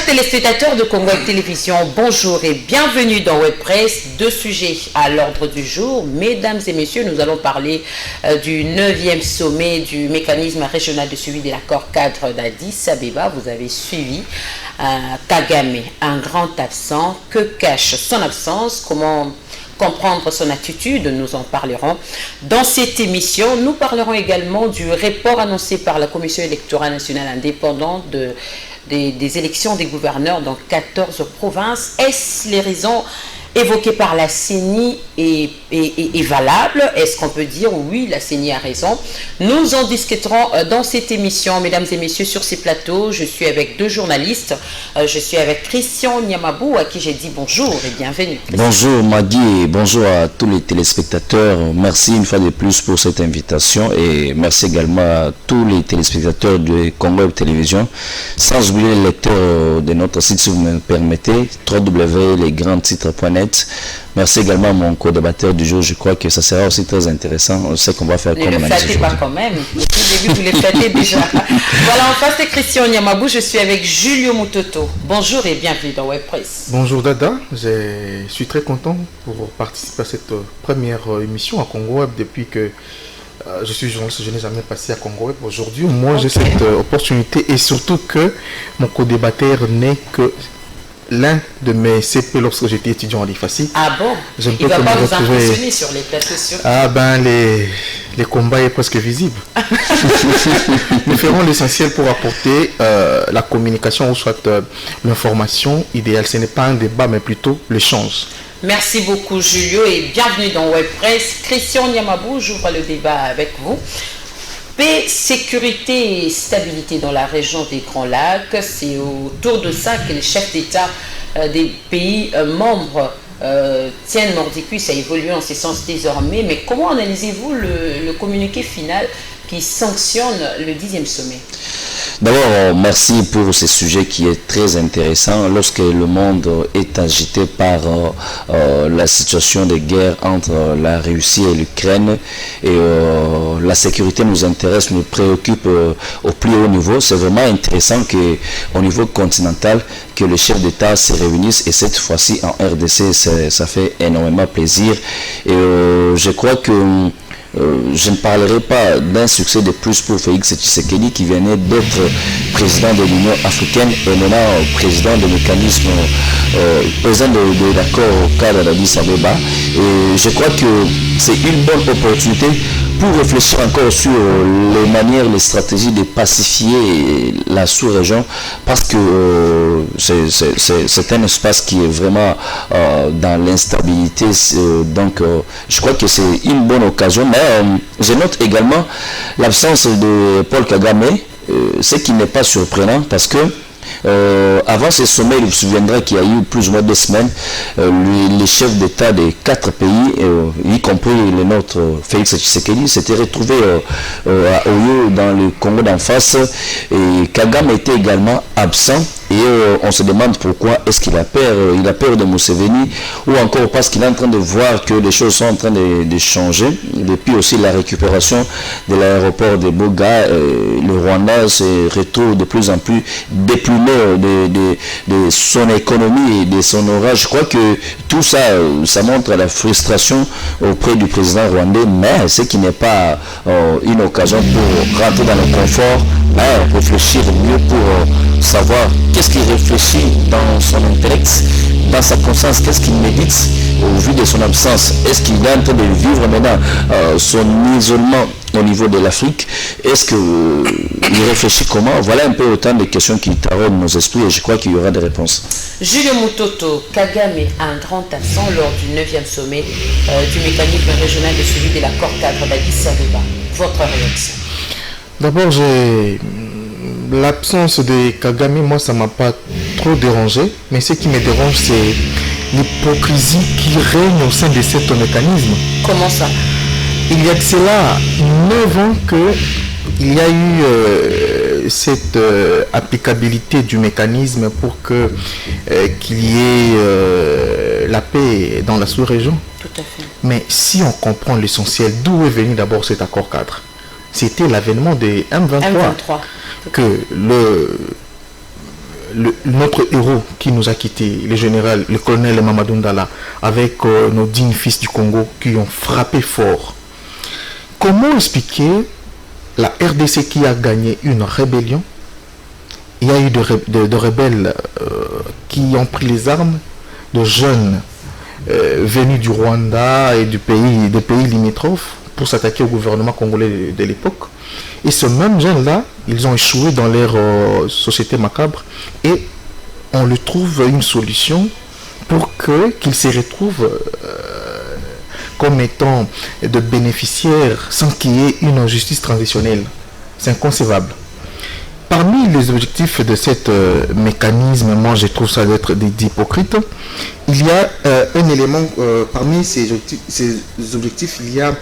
téléspectateurs de Congo Web Télévision, bonjour et bienvenue dans Web Presse. Deux sujets à l'ordre du jour. Mesdames et messieurs, nous allons parler du 9e sommet du mécanisme régional de suivi de l'accord cadre d'Addis Abeba. Vous avez suivi Kagame, un grand absent. Que cache son absence? Comment comprendre son attitude? Nous en parlerons dans cette émission. Nous parlerons également du report annoncé par la Commission électorale nationale indépendante des élections des gouverneurs dans 14 provinces. Est-ce les raisons évoquées par la CENI est valable? Est-ce qu'on peut dire oui, la CENI a raison? Nous en discuterons dans cette émission, mesdames et messieurs, sur ces plateaux. Je suis avec deux journalistes. Je suis avec Christian Nyamabou, à qui j'ai dit bonjour et bienvenue. Bonjour Magui et bonjour à tous les téléspectateurs. Merci une fois de plus pour cette invitation et merci également à tous les téléspectateurs de Congo Web Télévision. Sans oublier les lecteurs de notre site, si vous me permettez, www.lesgrandstitres.net. Merci également à mon co-débatteur du jour. Je crois que ça sera aussi très intéressant. On sait qu'on va faire comme on a dit. Ne le flattez pas quand même. Au début, vous les flattez déjà. Voilà, en face de Christian Nyamabou, je suis avec Julio Mutoto. Bonjour et bienvenue dans Web Presse. Bonjour Dada, je suis très content pour participer à cette première émission à Congo Web depuis que je suis journaliste, je n'ai jamais passé à Congo Web. Aujourd'hui, moi j'ai cette opportunité et surtout que mon co-débatteur n'est que l'un de mes CP lorsque j'étais étudiant à l'IFACI. Ah bon? Il ne va pas vous impressionner sur les plateaux sur... Ah ben, les combats est presque visibles. Nous ferons l'essentiel pour apporter la communication ou soit l'information idéale. Ce n'est pas un débat, mais plutôt l'échange. Merci beaucoup Julio et bienvenue dans Web Presse. Christian Nyamabou, j'ouvre le débat avec vous. Paix, sécurité et stabilité dans la région des Grands Lacs, c'est autour de ça que les chefs d'État des pays membres tiennent mordicus à évoluer en ce sens désormais. Mais comment analysez-vous le communiqué final qui sanctionne le 10e sommet? D'abord, merci pour ce sujet qui est très intéressant. Lorsque le monde est agité par la situation de guerre entre la Russie et l'Ukraine, et la sécurité nous intéresse, nous préoccupe au plus haut niveau. C'est vraiment intéressant qu'au niveau continental, que les chefs d'État se réunissent, et cette fois-ci en RDC, ça fait énormément plaisir. Et je crois que je ne parlerai pas d'un succès de plus pour Félix Tshisekedi qui venait d'être président de l'Union africaine et maintenant président du mécanisme, président de l'accord cadre d'Addis Abeba. Et je crois que c'est une bonne opportunité pour réfléchir encore sur les manières, les stratégies de pacifier la sous-région parce que c'est un espace qui est vraiment dans l'instabilité. Donc je crois que c'est une bonne occasion. Mais je note également l'absence de Paul Kagame, ce qui n'est pas surprenant parce que avant ce sommet, il vous souviendra qu'il y a eu plus ou moins 2 semaines, les chefs d'État des 4 pays, y compris le nôtre Félix Tshisekedi, s'étaient retrouvés à Oyo dans le Congo d'en face et Kagame était également absent. Et on se demande pourquoi est-ce qu'il a peur, de Museveni ou encore parce qu'il est en train de voir que les choses sont en train de changer. Depuis aussi la récupération de l'aéroport de Boga, le Rwanda se retrouve de plus en plus déplumé de son économie et de son orage. Je crois que tout ça, ça montre la frustration auprès du président rwandais, mais ce qui n'est pas une occasion pour rentrer dans le confort, mais réfléchir mieux pour savoir qu'est-ce qu'il réfléchit dans son intellect, dans sa conscience, qu'est-ce qu'il médite au vu de son absence. Est-ce qu'il est en train de vivre maintenant son isolement au niveau de l'Afrique? Est-ce qu'il réfléchit comment? Voilà un peu autant de questions qui taraudent nos esprits et je crois qu'il y aura des réponses. Julio Mutoto, Kagame, un grand absent lors du 9e sommet du mécanisme régional de suivi de l'accord cadre d'Addis Abeba. Votre réaction? D'abord, l'absence de Kagame, moi, ça ne m'a pas trop dérangé. Mais ce qui me dérange, c'est l'hypocrisie qui règne au sein de ce mécanisme. Comment ça? Il y a de cela 9 ans qu'il y a eu cette applicabilité du mécanisme pour qu'il y ait la paix dans la sous-région. Tout à fait. Mais si on comprend l'essentiel, d'où est venu d'abord cet accord cadre? C'était l'avènement des M23. Que notre héros qui nous a quittés, le général, le colonel Mamadou Ndala, avec nos dignes fils du Congo qui ont frappé fort. Comment expliquer la RDC qui a gagné une rébellion? Il y a eu de rebelles qui ont pris les armes, de jeunes venus du Rwanda et des pays limitrophes pour s'attaquer au gouvernement congolais de l'époque. Et ce même jeunes-là, ils ont échoué dans leur société macabre et on lui trouve une solution pour qu'ils se retrouvent comme étant de bénéficiaires sans qu'il y ait une justice transitionnelle. C'est inconcevable. Parmi les objectifs de ce mécanisme, moi je trouve ça d'être d'hypocrite. Il y a un élément, parmi ces objectifs, il y a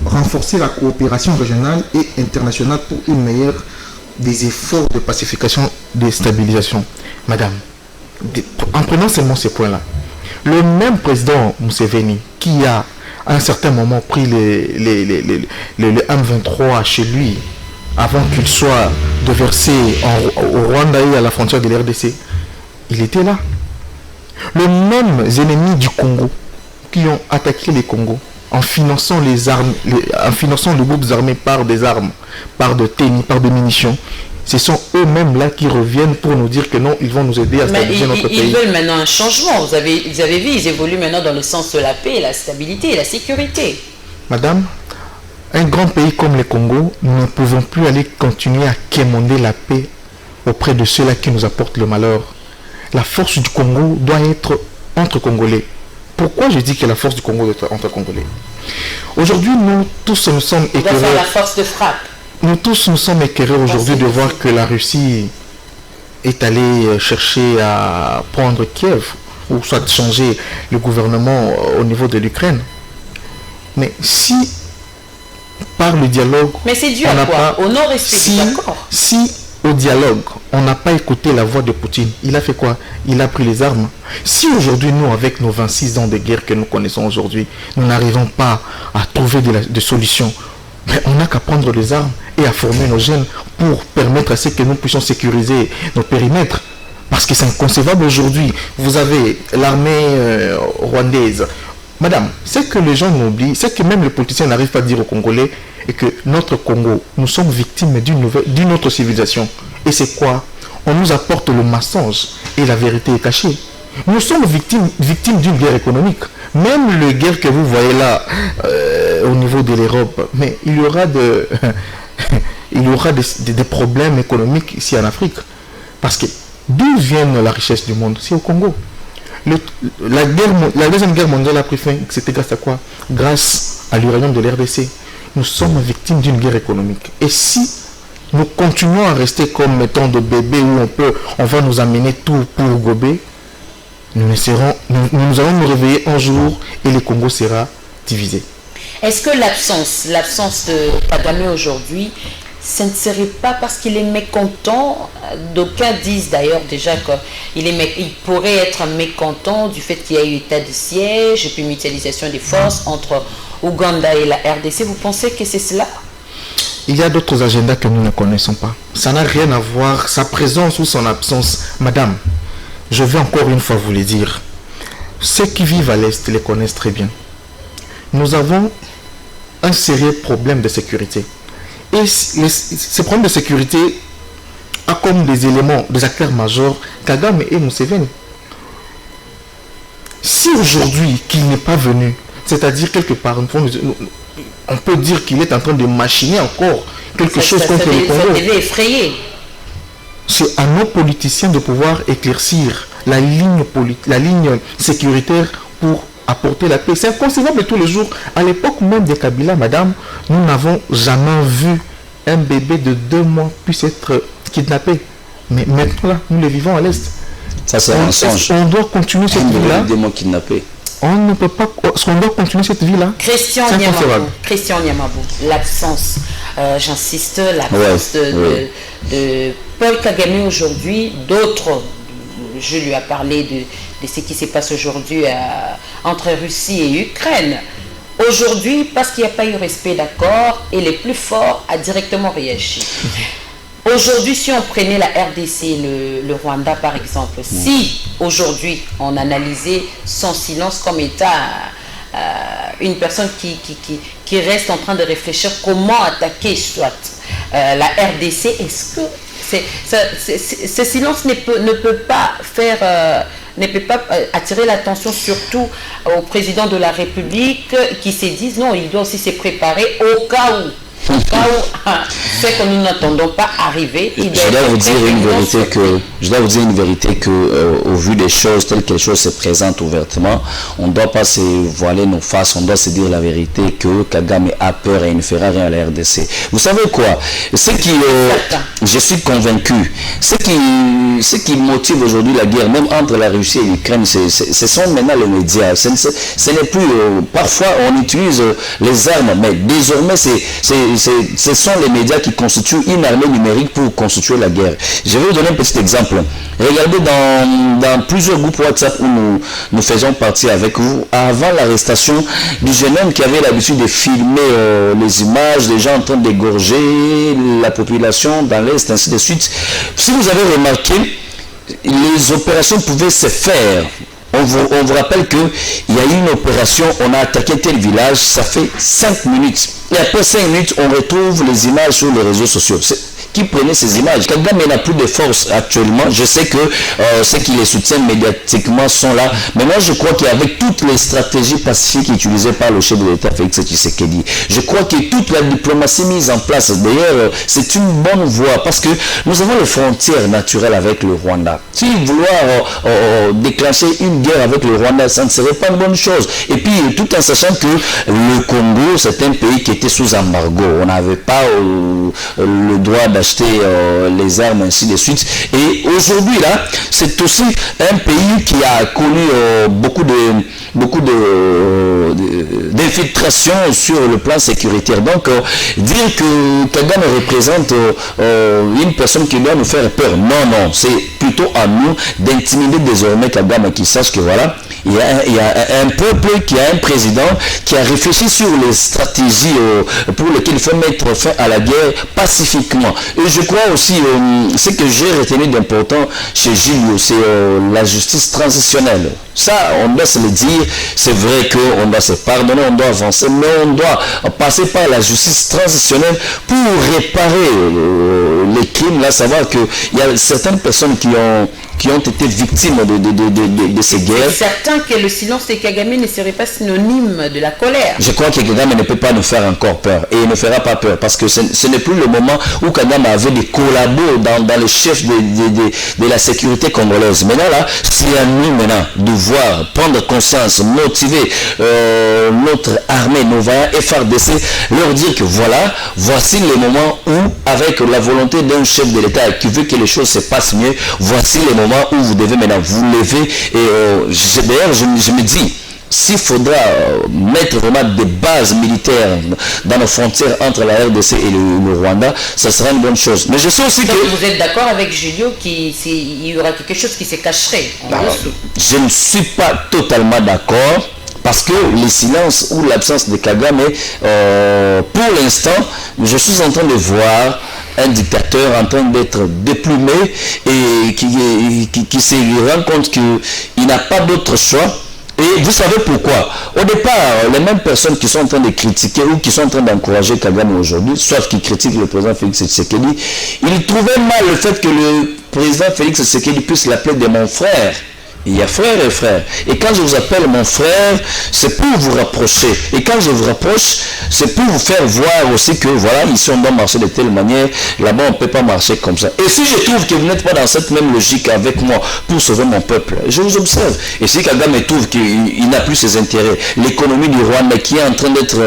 renforcer la coopération régionale et internationale pour une meilleure des efforts de pacification, de stabilisation. Madame, en prenant seulement ces points-là, le même président Museveni qui a à un certain moment pris le M23 chez lui, avant qu'il soit déversé au Rwanda et à la frontière de l'RDC, il était là. Les mêmes ennemis du Congo qui ont attaqué les Congos en finançant les armes, en finançant les groupes armés par des armes, par de tennis, par des munitions, ce sont eux-mêmes là qui reviennent pour nous dire que non, ils vont nous aider à stabiliser notre pays. Ils veulent maintenant un changement. Vous avez vu, ils évoluent maintenant dans le sens de la paix, la stabilité et la sécurité. Madame, un grand pays comme le Congo, nous ne pouvons plus aller continuer à quémander la paix auprès de ceux-là qui nous apportent le malheur. La force du Congo doit être entre Congolais. Pourquoi je dis que la force du Congo doit être entre Congolais? Aujourd'hui, nous tous nous sommes écœurés. On doit faire la force de frappe. Nous tous nous sommes écœurés aujourd'hui de voir que la Russie est allée chercher à prendre Kiev, ou soit changer le gouvernement au niveau de l'Ukraine. Mais si par le dialogue, mais c'est dû à quoi? Au non-respect, d'accord. Si au dialogue, on n'a pas écouté la voix de Poutine, il a fait quoi? Il a pris les armes. Si aujourd'hui, nous, avec nos 26 ans de guerre que nous connaissons aujourd'hui, nous n'arrivons pas à trouver des solutions, mais on n'a qu'à prendre les armes et à former nos jeunes pour permettre à ce que nous puissions sécuriser nos périmètres. Parce que c'est inconcevable aujourd'hui. Vous avez l'armée rwandaise. Madame, c'est que les gens m'oublient, c'est que même les politiciens n'arrivent pas à dire aux Congolais et que notre Congo, nous sommes victimes d'une autre civilisation. Et c'est quoi? On nous apporte le mensonge et la vérité est cachée. Nous sommes victimes d'une guerre économique. Même la guerre que vous voyez là, au niveau de l'Europe, mais il y aura des problèmes économiques ici en Afrique. Parce que d'où vient la richesse du monde? C'est au Congo. La deuxième guerre mondiale a pris fin, c'était grâce à quoi? Grâce à l'uranium de l'RDC. Nous sommes victimes d'une guerre économique. Et si nous continuons à rester comme étant de bébés où on va nous amener tout pour gober, nous allons nous réveiller un jour et le Congo sera divisé. Est-ce que l'absence de Kagame aujourd'hui, ce ne serait pas parce qu'il est mécontent? D'aucuns disent d'ailleurs déjà qu'il pourrait être mécontent du fait qu'il y a eu état de siège et puis mutualisation des forces entre Ouganda et la RDC. Vous pensez que c'est cela? Il y a d'autres agendas que nous ne connaissons pas. Ça n'a rien à voir, sa présence ou son absence. Madame, je vais encore une fois vous le dire. Ceux qui vivent à l'Est les connaissent très bien. Nous avons un sérieux problème de sécurité. Et ces problèmes de sécurité a comme des éléments, des acteurs majeurs, Kagame et Museveni. Si aujourd'hui qu'il n'est pas venu, c'est-à-dire quelque part, on peut dire qu'il est en train de machiner encore quelque chose contre le Congo. Ça devait effrayer. C'est à nos politiciens de pouvoir éclaircir la ligne sécuritaire pour apporter la paix. C'est inconcevable tous les jours. À l'époque même de Kabila, madame, nous n'avons jamais vu un bébé de 2 mois puisse être kidnappé. Mais maintenant, là, nous le vivons à l'Est. Ça, c'est un mensonge. On doit continuer cette vie-là. 2 mois kidnappé. On ne peut pas. On doit continuer cette vie-là. Christian Nyamabou, l'absence, j'insiste, l'absence de Paul Kagame aujourd'hui, d'autres. Je lui ai parlé de ce qui se passe aujourd'hui entre Russie et Ukraine. Aujourd'hui, parce qu'il n'y a pas eu respect d'accord, et les plus forts a directement réagi. Aujourd'hui, si on prenait la RDC, le Rwanda par exemple, si aujourd'hui on analysait son silence comme état une personne qui reste en train de réfléchir comment attaquer soit la RDC, est-ce que ce silence ne peut pas faire... ne peut pas attirer l'attention surtout au président de la République qui se disent non, il doit aussi se préparer au cas où c'est que nous n'attendons pas arriver. Je dois vous dire une vérité que au vu des choses telles que les choses se présentent ouvertement, on ne doit pas se voiler nos faces, on doit se dire la vérité que Kagame a peur et il ne fera rien à la RDC. Vous savez quoi? Je suis convaincu, ce qui motive aujourd'hui la guerre, même entre la Russie et l'Ukraine, ce sont maintenant les médias. Ce n'est plus, parfois on utilise les armes, mais désormais ce sont les médias qui constituent une armée numérique pour constituer la guerre. Je vais vous donner un petit exemple. Regardez dans plusieurs groupes WhatsApp où nous faisons partie avec vous, avant l'arrestation du jeune homme qui avait l'habitude de filmer les images des gens en train d'égorger la population dans l'Est, ainsi de suite. Si vous avez remarqué, les opérations pouvaient se faire. On vous rappelle qu'il y a eu une opération, on a attaqué tel village, ça fait 5 minutes. Et après 5 minutes, on retrouve les images sur les réseaux sociaux. Qui prenait ces images? Kagame n'a plus de force actuellement. Je sais que ceux qui les soutiennent médiatiquement sont là. Mais moi, je crois qu'avec toutes les stratégies pacifiques utilisées par le chef de l'État, Félix Tshisekedi, je crois que toute la diplomatie mise en place, d'ailleurs, c'est une bonne voie parce que nous avons les frontières naturelles avec le Rwanda. Si vouloir déclencher une guerre avec le Rwanda, ça ne serait pas une bonne chose. Et puis, tout en sachant que le Congo, c'est un pays qui était sous embargo. On n'avait pas le droit d'acheter les armes, ainsi de suite. Et aujourd'hui, là, c'est aussi un pays qui a connu beaucoup d'infiltration sur le plan sécuritaire. Donc, dire que Kagame représente une personne qui doit nous faire peur, non, c'est plutôt à nous d'intimider désormais Kagame, qui sache que voilà, il y a un peuple qui a un président qui a réfléchi sur les stratégies pour lesquelles il faut mettre fin à la guerre pacifiquement. Et je crois aussi, ce que j'ai retenu d'important chez Gilles, c'est la justice transitionnelle. Ça, on doit se le dire, c'est vrai qu'on doit se pardonner, on doit avancer, mais on doit passer par la justice transitionnelle pour réparer les crimes, là, savoir qu'il y a certaines personnes qui ont été victimes de ces guerres. C'est certain que le silence de Kagame ne serait pas synonyme de la colère. Je crois que Kagame ne peut pas nous faire encore peur, et il ne fera pas peur, parce que ce n'est plus le moment où Kagame avait des collabos dans le chef de la sécurité congolaise. Maintenant là, c'est à nous maintenant de voir, prendre conscience, motiver notre armée, nos vaillants FARDC, leur dire que voilà, voici le moment où, avec la volonté d'un chef de l'État qui veut que les choses se passent mieux, voici le moment où vous devez maintenant vous lever. Et d'ailleurs, je me dis, s'il faudra mettre vraiment des bases militaires dans nos frontières entre la RDC et le Rwanda, ça sera une bonne chose. Mais je sais aussi que... Vous êtes d'accord avec Julio qu'il y aura quelque chose qui se cacherait en dessous? Je ne suis pas totalement d'accord. Parce que le silence ou l'absence de Kagame, pour l'instant, je suis en train de voir un dictateur en train d'être déplumé et qui se rend compte qu'il n'a pas d'autre choix. Et vous savez pourquoi? Au départ, les mêmes personnes qui sont en train de critiquer ou qui sont en train d'encourager Kagame aujourd'hui, sauf qui critiquent le président Félix Tshisekedi, ils trouvaient mal le fait que le président Félix Tshisekedi puisse l'appeler de mon frère. Il y a frère et frère. Et quand je vous appelle mon frère, c'est pour vous rapprocher. Et quand je vous rapproche, c'est pour vous faire voir aussi que voilà, ici on doit marcher de telle manière, là-bas on ne peut pas marcher comme ça. Et si je trouve que vous n'êtes pas dans cette même logique avec moi pour sauver mon peuple, je vous observe. Et si Kagame trouve qu'il n'a plus ses intérêts, l'économie du Rwanda qui est en train d'être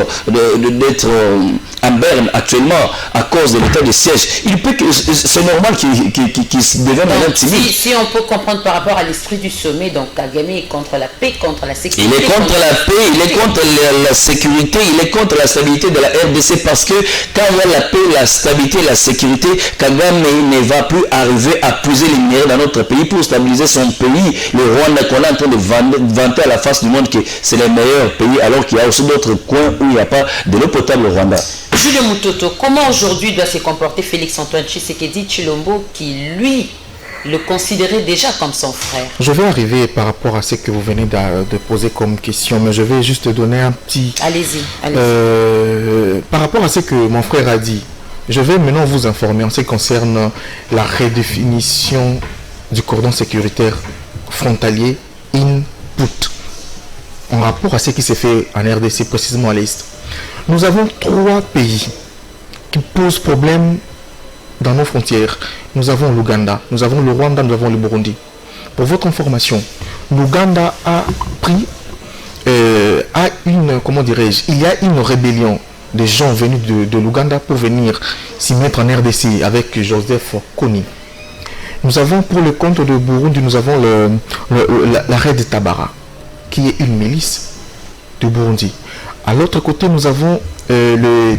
en berne actuellement à cause de l'état de siège, c'est normal qu'il devienne un timide. Si on peut comprendre par rapport à l'esprit du sommet, donc Kagame est contre la paix, contre la sécurité. Il est contre la paix, il est contre la sécurité, il est contre la stabilité de la RDC parce que quand il y a la paix, la stabilité, la sécurité, Kagame ne va plus arriver à puiser les minéraux dans notre pays pour stabiliser son pays. Le Rwanda qu'on est en train de vanter à la face du monde que c'est le meilleur pays alors qu'il y a aussi d'autres coins où il n'y a pas de l'eau potable au Rwanda. Julio Mutoto, comment aujourd'hui doit se comporter Félix-Antoine Tshisekedi Tshilombo qui, lui, le considérait déjà comme son frère? Je vais arriver par rapport à ce que vous venez de poser comme question, mais je vais juste donner un petit... Allez-y. Par rapport à ce que mon frère a dit, je vais maintenant vous informer en ce qui concerne la redéfinition du cordon sécuritaire frontalier input en rapport à ce qui s'est fait en RDC, précisément à l'Est. Nous avons 3 pays qui posent problème dans nos frontières. Nous avons l'Ouganda, nous avons le Rwanda, nous avons le Burundi. Pour votre information, l'Ouganda a pris il y a une rébellion des gens venus de l'Ouganda pour venir s'y mettre en RDC avec Joseph Kony. Nous avons pour le compte de Burundi, nous avons la Red Tabara, qui est une milice de Burundi. À l'autre côté, nous avons le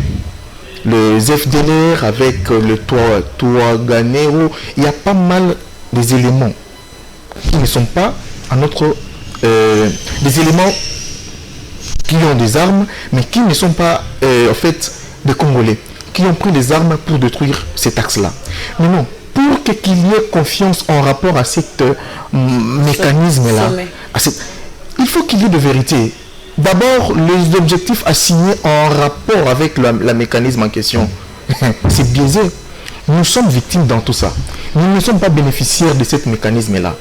FDLR avec le Touaganero. Il y a pas mal des éléments qui ne sont pas à notre... des éléments qui ont des armes, mais qui ne sont pas en fait des Congolais, qui ont pris des armes pour détruire cet axe-là. Mais non, pour qu'il y ait confiance en rapport à ce mécanisme-là, il faut qu'il y ait de vérité. D'abord, les objectifs assignés en rapport avec le mécanisme en question, c'est biaisé. Nous sommes victimes dans tout ça. Nous ne sommes pas bénéficiaires de ce mécanisme-là.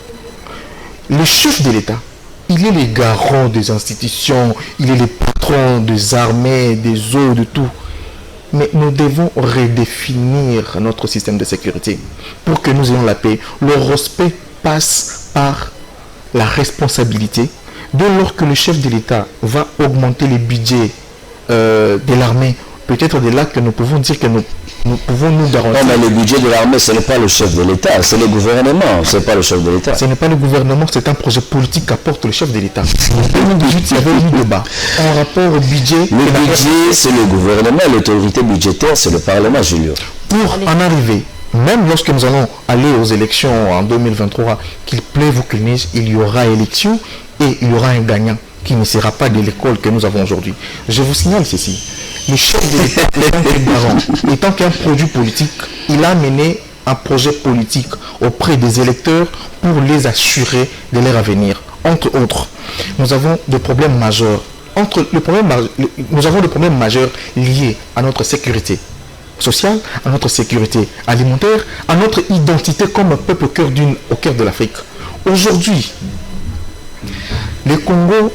Le chef de l'État, il est le garant des institutions, il est le patron des armées, des eaux, de tout. Mais nous devons redéfinir notre système de sécurité pour que nous ayons la paix. Le respect passe par la responsabilité. Dès lors que le chef de l'État va augmenter les budgets de l'armée, peut-être de là que nous pouvons dire que nous pouvons nous garantir. Non, mais le budget de l'armée, ce n'est pas le chef de l'État, c'est le gouvernement, ce n'est pas le chef de l'État. Ce n'est pas le gouvernement, c'est un projet politique qu'apporte le chef de l'État. En 2018, il y avait eu débat en rapport au budget. Le budget, c'est le gouvernement, l'autorité budgétaire, c'est le Parlement, Julio. Pour en arriver, même lorsque nous allons aller aux élections en 2023, qu'il pleuve ou qu'il neige, il y aura élection et il y aura un gagnant qui ne sera pas de l'école que nous avons aujourd'hui. Je vous signale ceci. Le chef de l'État, étant qu'un garant, étant qu'un produit politique, il a mené un projet politique auprès des électeurs pour les assurer de leur avenir. Entre autres, nous avons des problèmes majeurs. Nous avons des problèmes majeurs liés à notre sécurité sociale, à notre sécurité alimentaire, à notre identité comme un peuple au cœur de l'Afrique. Aujourd'hui, les Congos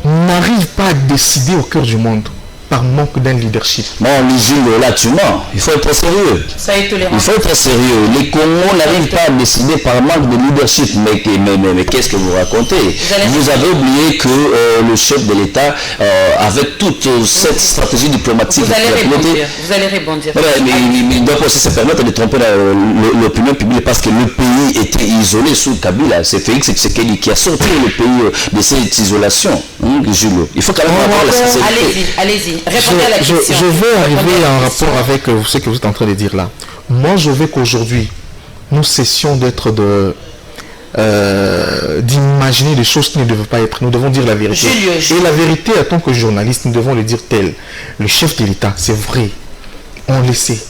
n'arrivent pas à décider au cœur du monde par manque d'un leadership. Non, Jules, là tu mens. Il faut être sérieux. Ça est tolérant. Il faut être sérieux. Les Congos n'arrivent pas à décider par manque de leadership. Mais qu'est-ce que vous racontez? Vous avez oublié que le chef de l'État, avec toute cette stratégie diplomatique, vous allez rebondir. Mais il doit aussi se permettre de tromper l'opinion publique parce que le pays était isolé sous Kabila. C'est Félix Tshisekedi qui a sorti le pays de cette isolation. Jules, il faut quand même avoir la sincérité. Allez-y. Répondez à la question. Je vais arriver en rapport avec ce que vous êtes en train de dire là. Moi, je veux qu'aujourd'hui, nous cessions d'imaginer des choses qui ne devaient pas être. Nous devons dire la vérité. Et la vérité, en tant que journaliste, nous devons le dire telle. Le chef de l'État, c'est vrai, on le sait.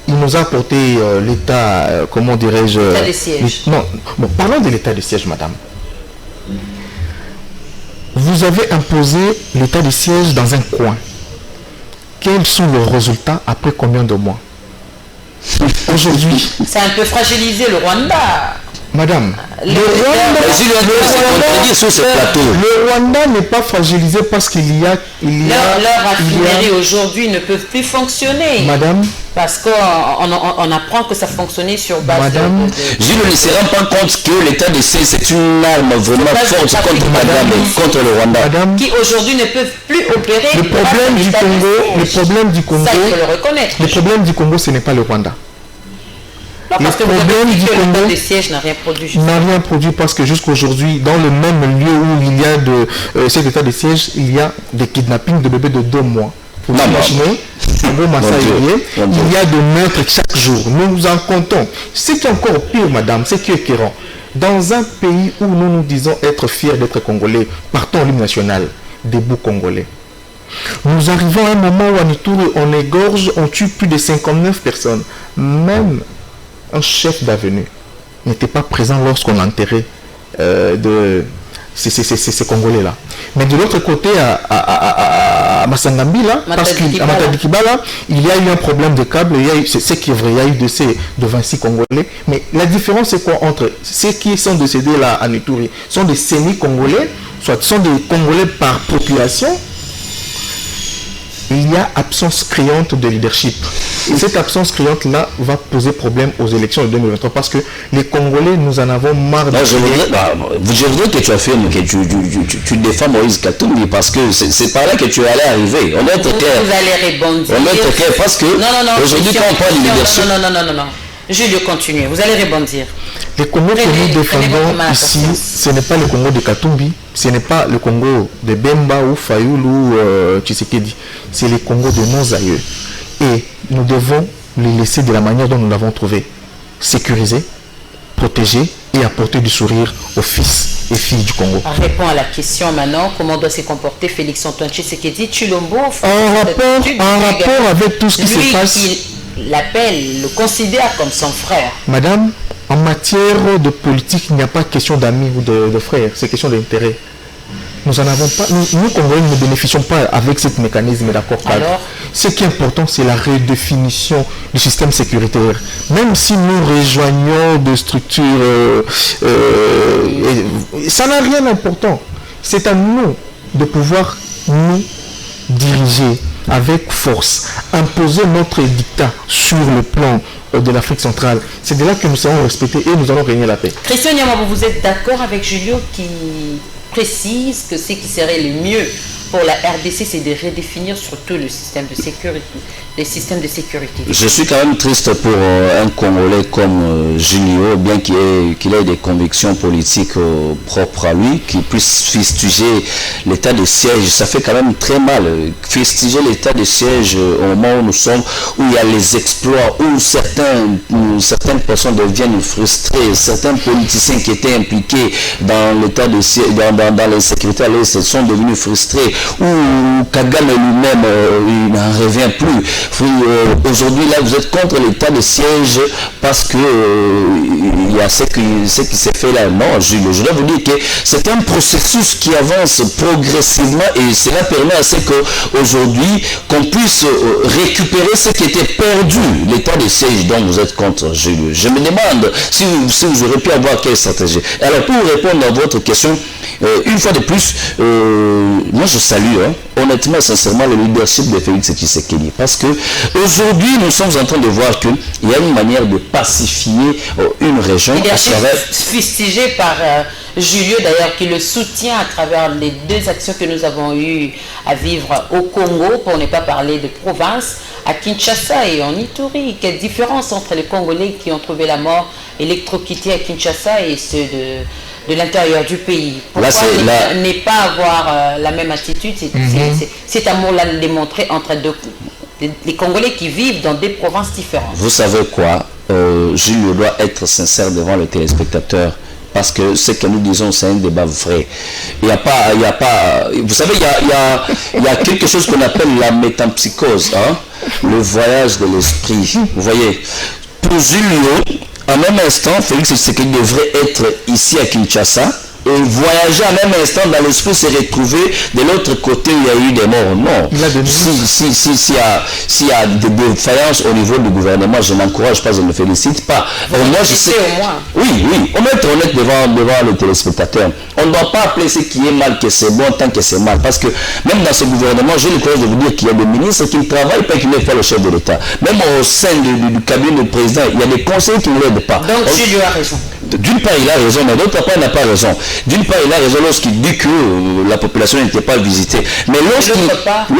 Il nous a apporté l'État, comment dirais-je... L'état de siège. Non, bon, parlons de l'état de siège, madame. Vous avez imposé l'état de siège dans un coin. Quels sont les résultats après combien de mois? Aujourd'hui. C'est un peu fragilisé le Rwanda. Madame, le Rwanda n'est pas fragilisé parce qu'il y a... Leurs raffineries aujourd'hui ne peuvent plus fonctionner. Madame, parce qu'on apprend que ça fonctionnait sur base Madame, Jules ne se rend pas compte que l'état de siège c'est une arme vraiment forte contre le Rwanda. Madame, qui aujourd'hui ne peuvent plus opérer. Le problème du Congo, ça, il faut le reconnaître. Le problème du Congo, ce n'est pas le Rwanda. Non, parce que le problème du Congo, le siège n'a rien produit. N'a rien produit parce que jusqu'aujourd'hui, dans le même lieu où il y a cet état de siège, il y a des kidnappings de bébés de 2 mois. Vous imaginez, il y a des meurtres chaque jour. Nous en comptons. Ce qui est encore pire, madame, ce qui est écœurant, dans un pays où nous nous disons être fiers d'être congolais, partons au l'hymne national, debout congolais. Nous arrivons à un moment où à Ituri, on égorge, on tue plus de 59 personnes. Même un chef d'avenue n'était pas présent lorsqu'on enterrait ces Congolais-là. Mais de l'autre côté, à Massangambi, là, parce qu'à Matadikibala, il y a eu un problème de câble, c'est qui est vrai, il y a eu décès de 26 Congolais. Mais la différence, c'est quoi entre ceux qui sont décédés là à Ituri sont des semi-Congolais, soit sont des Congolais par population. Il y a absence criante de leadership. Et cette absence criante-là va poser problème aux élections de 2023 parce que les Congolais, nous en avons marre de... Je voudrais que tu affirmes que tu défends Moïse Katumbi parce que c'est par là que tu allais arriver. On est clair. Vous allez répondre. On est clair parce que aujourd'hui, quand on parle de leadership... Non. Julio, continue. Vous allez rebondir. Les Congos que nous défendons ici, ce n'est pas le Congo de Katumbi, ce n'est pas le Congo de Bemba ou Fayoul ou Tshisekedi. C'est le Congo de nos aïeux. Et nous devons les laisser de la manière dont nous l'avons trouvé. Sécuriser, protéger et apporter du sourire aux fils et filles du Congo. Réponds à la question maintenant. Comment doit se comporter Félix Antoine Tshisekedi Tshilombo en rapport avec tout ce qui se passe... L'appelle, le considère comme son frère. Madame, en matière de politique, il n'y a pas question d'amis ou de frères, c'est question d'intérêt. Nous n'en avons pas, nous Congolais ne bénéficions pas avec ce mécanisme d'accord. Alors, ce qui est important, c'est la redéfinition du système sécuritaire. Même si nous rejoignons des structures, ça n'a rien d'important. C'est à nous de pouvoir nous diriger avec force, imposer notre dictat sur le plan de l'Afrique centrale. C'est de là que nous serons respectés et nous allons régner la paix. Christian Nyamabo, vous êtes d'accord avec Julio qui précise que ce qui serait le mieux pour la RDC, c'est de redéfinir surtout le système de sécurité, les systèmes de sécurité. Je suis quand même triste pour un Congolais comme Julio, bien qu'il ait des convictions politiques propres à lui, qu'il puisse fustiger l'état de siège. Ça fait quand même très mal. Fustiger l'état de siège au moment où nous sommes, où il y a les exploits, où certaines personnes deviennent frustrées, certains politiciens qui étaient impliqués dans l'état de siège, dans l'insécurité, alors ils sont devenus frustrés. Où Kagame lui-même il n'en revient plus. Aujourd'hui là vous êtes contre l'état de siège parce que il y a ce qui s'est fait là. Non, je dois vous dire que c'est un processus qui avance progressivement et cela permet à ce qu'aujourd'hui qu'on puisse récupérer ce qui était perdu, l'état de siège dont vous êtes contre. Je me demande si vous aurez pu avoir quelle stratégie. Alors pour répondre à votre question, une fois de plus, moi je salue honnêtement, sincèrement, le leadership de Félix Tshisekedi. Parce que aujourd'hui, nous sommes en train de voir qu'il y a une manière de pacifier une région. Leadership fustigé par Julio d'ailleurs, qui le soutient à travers les deux actions que nous avons eues à vivre au Congo, pour ne pas parler de province, à Kinshasa et en Ituri. Quelle différence entre les Congolais qui ont trouvé la mort électrocutés à Kinshasa et ceux de l'intérieur du pays. Pourquoi ne pas avoir la même attitude, cet amour-là démontré entre les Congolais qui vivent dans des provinces différentes? Vous savez quoi, Julio doit être sincère devant les téléspectateurs. Parce que ce que nous disons, c'est un débat vrai. Il y a pas, vous savez, il y a quelque chose qu'on appelle la métempsychose, le voyage de l'esprit. Vous voyez, pour Julio, en même instant, Félix Tshisekedi devrait être ici à Kinshasa et voyager en même instant dans l'esprit, se retrouver de l'autre côté où il y a eu des morts. Non. S'il y a des défaillances au niveau du gouvernement, je n'encourage pas, je ne félicite pas. Moi, je sais. Oui, on va être honnête devant le téléspectateur. On ne doit pas appeler ce qui est mal que c'est bon tant que c'est mal. Parce que même dans ce gouvernement, j'ai le courage de vous dire qu'il y a des ministres qui ne travaillent pas et qui n'aident pas le chef de l'État. Même au sein du cabinet du président, il y a des conseillers qui ne l'aident pas. Donc, Julio a raison. D'une part, il a raison, mais d'autre part, il n'a pas raison. D'une part, il a raison lorsqu'il dit que la population n'était pas visitée. Mais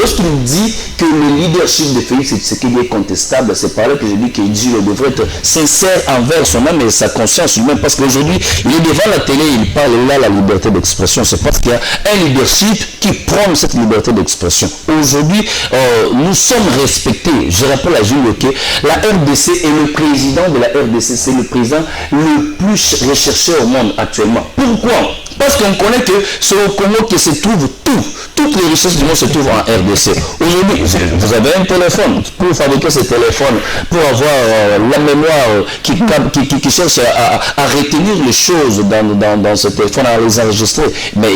lorsqu'il dit que le leadership de Félix Tshisekedi est contestable, c'est par là que je dis qu'il devrait être sincère envers son-même et sa conscience lui-même. Parce qu'aujourd'hui, il est devant la télé, il parle là la liberté d'expression. C'est parce qu'il y a un leadership qui prône cette liberté d'expression. Aujourd'hui, nous sommes respectés. Je rappelle à Julio que la RDC et le président de la RDC, c'est le président le plus recherché au monde actuellement. Pourquoi? Parce qu'on connaît que c'est au Congo que se trouve tout. Toutes les richesses du monde se trouvent en RDC. Aujourd'hui, vous avez un téléphone. Pour fabriquer ce téléphone, pour avoir la mémoire qui cherche à retenir les choses dans ce téléphone, à les enregistrer. Mais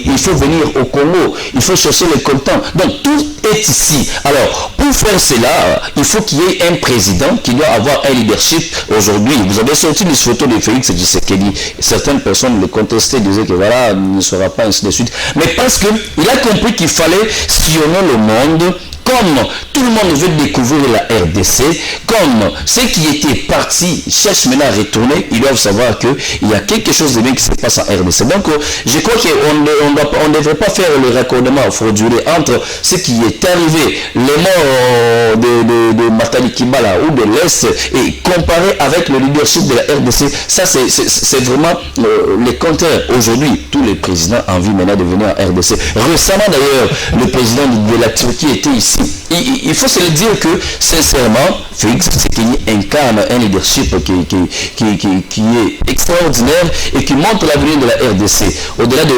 il faut venir au Congo. Il faut chercher les coltans. Donc tout est ici. Alors, pour faire cela, il faut qu'il y ait un président qui doit avoir un leadership. Aujourd'hui, vous avez sorti les photos de Félix Tshisekedi. Certaines personnes le contestaient, disaient que voilà, il ne sera pas ainsi de suite. Mais parce qu'il a compris qu'il fallait sillonner le monde. Comme tout le monde veut découvrir la RDC, comme ceux qui étaient partis cherchent maintenant à retourner, ils doivent savoir qu'il y a quelque chose de bien qui se passe en RDC. Donc, je crois qu'on ne devrait pas faire le raccordement frauduleux entre ce qui est arrivé, les morts de Matali Kibala ou de l'Est, et comparer avec le leadership de la RDC. Ça, c'est vraiment le contraire. Aujourd'hui, tous les présidents ont envie maintenant de venir en RDC. Récemment, d'ailleurs, le président de la Turquie était ici. Il faut se le dire que, sincèrement, Félix Tshisekedi incarne un leadership qui est extraordinaire et qui montre l'avenir de la RDC. Au-delà de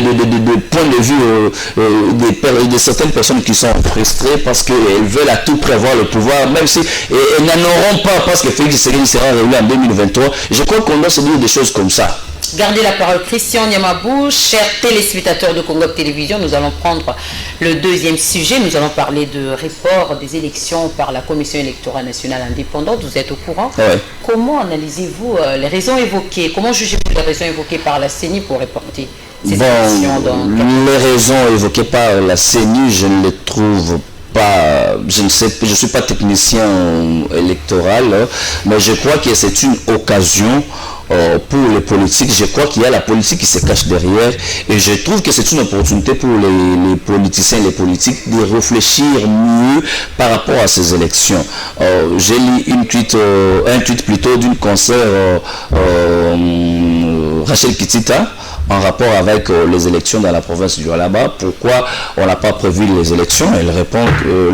point de vue de certaines personnes qui sont frustrées parce qu'elles veulent à tout prévoir le pouvoir, même si elles n'en auront pas parce que Félix Tshisekedi sera réélu en 2023. Je crois qu'on doit se dire des choses comme ça. Gardez la parole, Christian Nyamabou. Chers téléspectateurs de Congo Télévision, nous allons prendre le deuxième sujet. Nous allons parler de report des élections par la Commission électorale nationale indépendante. Vous êtes au courant? Ouais. Comment analysez-vous les raisons évoquées? Comment jugez-vous les raisons évoquées par la CENI pour reporter ces élections les raisons évoquées par la CENI, je ne les trouve pas, je ne suis pas technicien électoral, mais je crois que c'est une occasion pour les politiques. Je crois qu'il y a la politique qui se cache derrière et je trouve que c'est une opportunité pour les politiciens et les politiques de réfléchir mieux par rapport à ces élections. J'ai lu un tweet plutôt d'une conseillère Rachel Kitita en rapport avec les élections dans la province du Alaba. Pourquoi on n'a pas prévu les élections? Elle répond que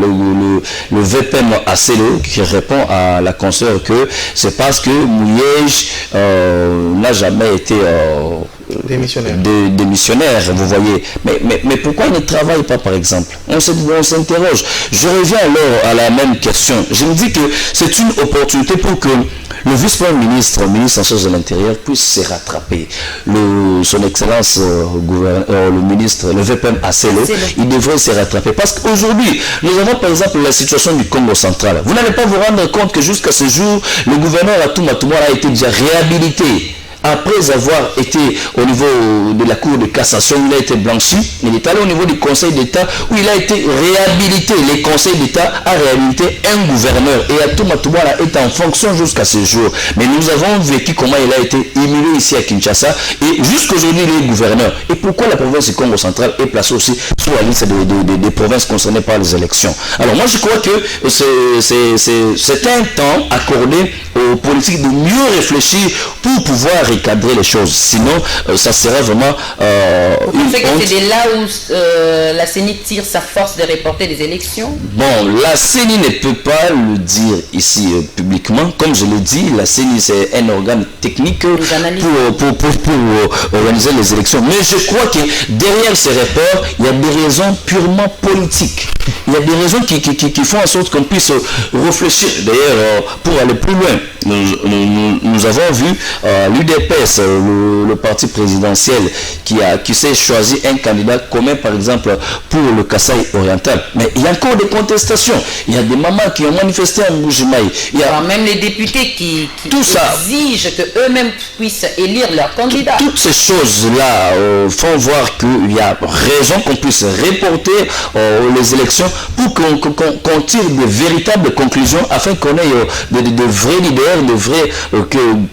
le VPM ACLE qui répond à la conseillère que c'est parce que Mouyej n'a jamais été démissionnaire, vous voyez. Mais pourquoi il ne travaille pas, par exemple? On s'interroge. Je reviens alors à la même question. Je me dis que c'est une opportunité pour que le vice-premier ministre en charge de l'Intérieur puisse se rattraper. Son Excellence le ministre, le VPM ACLE, il devrait se rattraper. Parce qu'aujourd'hui, nous avons par exemple la situation du Congo central. Vous n'allez pas vous rendre compte que jusqu'à ce jour, le gouverneur Atouma Toumara a été déjà réhabilité. Après avoir été au niveau de la Cour de cassation, il a été blanchi, il est allé au niveau du Conseil d'État où il a été réhabilité. Le Conseil d'État a réhabilité un gouverneur et Atouma Toumara est en fonction jusqu'à ce jour. Mais nous avons vécu comment il a été émulé ici à Kinshasa et jusqu'aujourd'hui il est gouverneur. Et pourquoi la province du Congo central est placée aussi sur la liste des provinces concernées par les élections? Alors moi je crois que c'est un temps accordé aux politiques de mieux réfléchir pour pouvoir recadrer les choses. Sinon, ça serait vraiment Vous pensez que c'est de là où la CENI tire sa force de reporter les élections? Bon, la CENI ne peut pas le dire ici publiquement. Comme je l'ai dit, la CENI c'est un organe technique pour organiser les élections. Mais je crois que derrière ces reports, il y a des raisons purement politiques. Il y a des raisons qui font en sorte qu'on puisse réfléchir. D'ailleurs, pour aller plus loin, nous avons vu l'UDPS, le parti présidentiel, qui s'est choisi un candidat commun, par exemple, pour le Kasaï oriental. Mais il y a encore des contestations. Il y a des mamans qui ont manifesté en Mbujimaï. Il y a même les députés qui exigent qu'eux-mêmes puissent élire leurs candidats. Toutes ces choses-là font voir qu'il y a raison qu'on puisse reporter les élections pour qu'on tire de véritables conclusions afin qu'on ait de vrais leaders, de vrais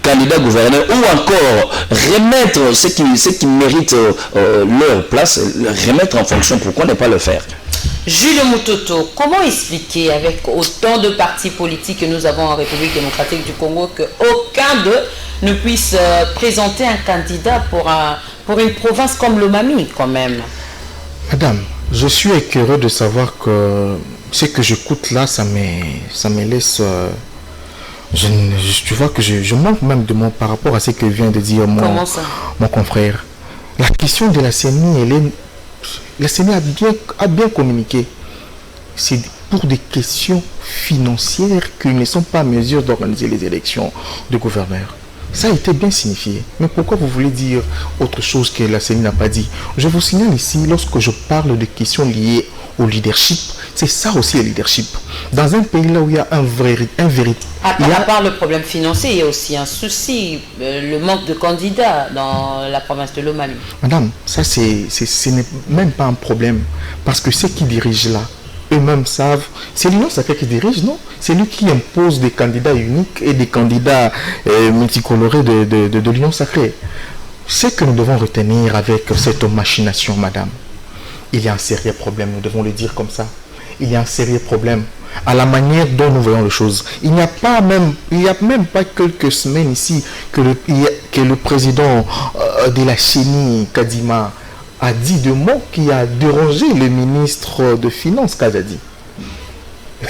candidats gouverneurs ou encore remettre ceux qui méritent leur place, remettre en fonction. Pourquoi ne pas le faire? Jules Mutoto, comment expliquer avec autant de partis politiques que nous avons en République démocratique du Congo qu'aucun d'eux ne puisse présenter un candidat pour une province comme l'Omami quand même? Madame, je suis écœuré de savoir que ce que j'écoute là, ça me laisse... tu vois que je manque même de par rapport à ce que vient de dire mon confrère. La question de la CENI, la CENI a bien communiqué. C'est pour des questions financières qu'ils ne sont pas en mesure d'organiser les élections de gouverneurs. Ça a été bien signifié. Mais pourquoi vous voulez dire autre chose que la CENI n'a pas dit? Je vous signale ici, lorsque je parle de questions liées au leadership, c'est ça aussi le leadership. Dans un pays là où il y a un véritable... À part le problème financier, il y a aussi un souci, le manque de candidats dans la province de Lomami. Madame, ça ce n'est même pas un problème. Parce que ceux qui dirigent là, eux-mêmes savent, c'est l'Union sacrée qui dirige, non? C'est lui qui impose des candidats uniques et des candidats multicolorés de l'Union sacrée. Ce que nous devons retenir avec cette machination, madame, il y a un sérieux problème, nous devons le dire comme ça. Il y a un sérieux problème à la manière dont nous voyons les choses. Il n'y a même pas quelques semaines ici que le président de la CENI, Kadima, a dit des mots qui a dérangé le ministre de Finances, Kazadi.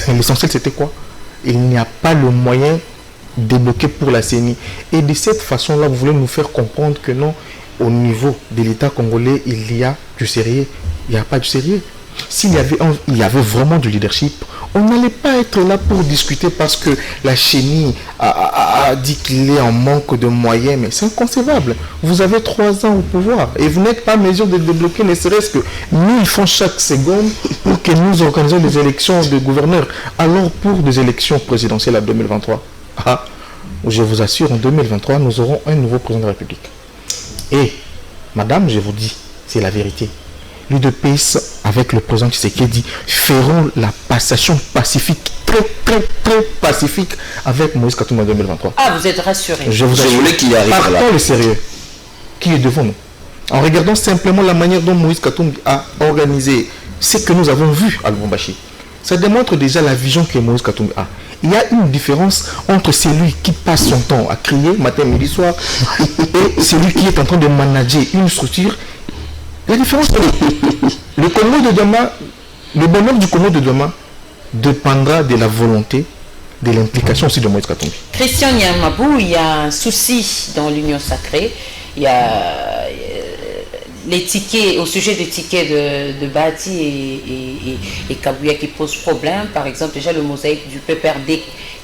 L'essentiel, c'était quoi? Il n'y a pas le moyen débloqué pour la CENI. Et de cette façon-là, vous voulez nous faire comprendre que non, au niveau de l'État congolais, il y a du sérieux. Il n'y a pas du sérieux. S'il y avait vraiment du leadership, on n'allait pas être là pour discuter parce que la CENI a dit qu'il est en manque de moyens, mais c'est inconcevable. Vous avez 3 ans au pouvoir et vous n'êtes pas en mesure de débloquer ne serait-ce que 1000 francs chaque seconde pour que nous organisions des élections de gouverneurs. Alors pour des élections présidentielles à 2023, je vous assure, en 2023, nous aurons un nouveau président de la République. Et, madame, je vous dis, c'est la vérité. L'UDPS, avec le président Tshisekedi, feront la passation pacifique, très pacifique avec Moïse Katumbi en 2023. Ah, vous êtes rassuré. Je voulais qu'il arrive là. Partons le sérieux qui est devant nous. En regardant simplement la manière dont Moïse Katumbi a organisé ce que nous avons vu à Lubumbashi, ça démontre déjà la vision que Moïse Katumbi a. Il y a une différence entre celui qui passe son temps à crier matin, midi, soir et celui qui est en train de manager une structure. La différence, le Congo de demain, le bonheur du Congo de demain dépendra de la volonté, de l'implication aussi de Moïse Katumbi. Christian Nyamabou, il y a un souci dans l'Union sacrée. Il y a les tickets, au sujet des tickets de Badi et Kabouya qui posent problème. Par exemple, déjà le mosaïque du PPRD